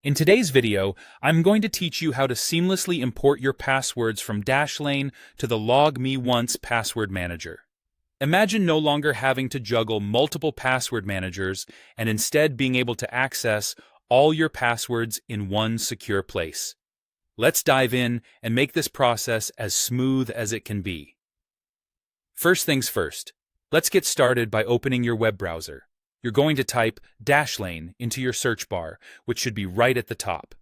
In today's video, I'm going to teach you how to seamlessly import your passwords from Dashlane to the Logmeonce password manager. Imagine no longer having to juggle multiple password managers and instead being able to access all your passwords in one secure place. Let's dive in and make this process as smooth as it can be. First things first, let's get started by opening your web browser. You're going to type Dashlane into your search bar, which should be right at the top.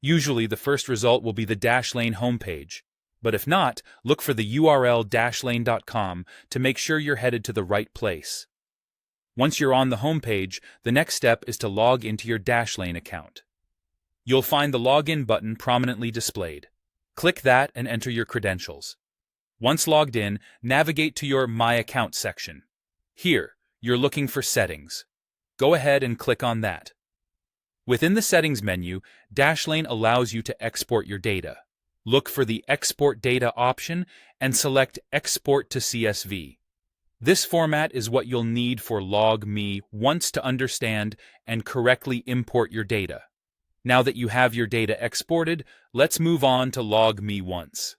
Usually, the first result will be the Dashlane homepage, but if not, look for the URL dashlane.com to make sure you're headed to the right place. Once you're on the homepage, the next step is to log into your Dashlane account. You'll find the Login button prominently displayed. Click that and enter your credentials. Once logged in, navigate to your My Account section. Here, you're looking for Settings. Go ahead and click on that. Within the Settings menu, Dashlane allows you to export your data. Look for the Export Data option and select Export to CSV. This format is what you'll need for Logmeonce to understand and correctly import your data. Now that you have your data exported, let's move on to Logmeonce.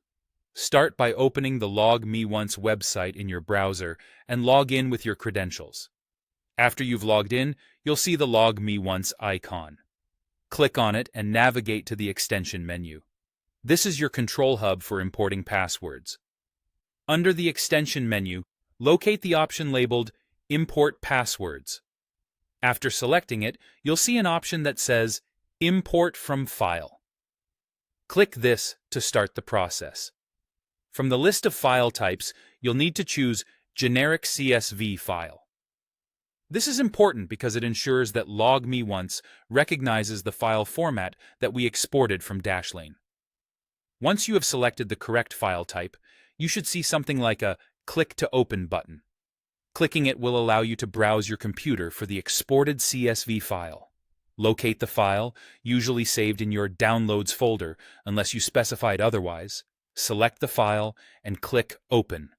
Start by opening the Logmeonce website in your browser and log in with your credentials. After you've logged in, you'll see the Logmeonce icon. Click on it and navigate to the extension menu. This is your control hub for importing passwords. Under the extension menu, locate the option labeled Import Passwords. After selecting it, you'll see an option that says Import from File. Click this to start the process. From the list of file types, you'll need to choose Generic CSV File. This is important because it ensures that Logmeonce recognizes the file format that we exported from Dashlane. Once you have selected the correct file type, you should see something like a Click to Open button. Clicking it will allow you to browse your computer for the exported CSV file. Locate the file, usually saved in your Downloads folder unless you specified otherwise. Select the file and click Open.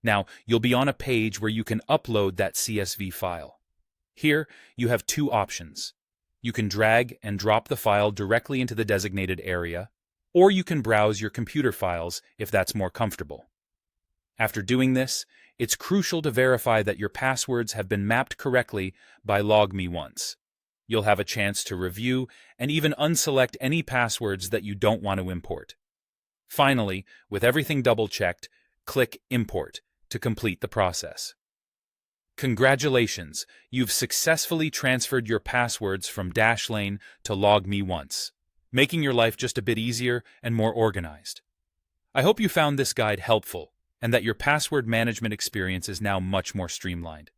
Now, you'll be on a page where you can upload that CSV file. Here, you have two options. You can drag and drop the file directly into the designated area, or you can browse your computer files if that's more comfortable. After doing this, it's crucial to verify that your passwords have been mapped correctly by Logmeonce. You'll have a chance to review and even unselect any passwords that you don't want to import. Finally, with everything double-checked, click Import to complete the process. Congratulations, you've successfully transferred your passwords from Dashlane to Logmeonce, making your life just a bit easier and more organized. I hope you found this guide helpful and that your password management experience is now much more streamlined.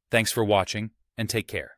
Thanks for watching, and take care.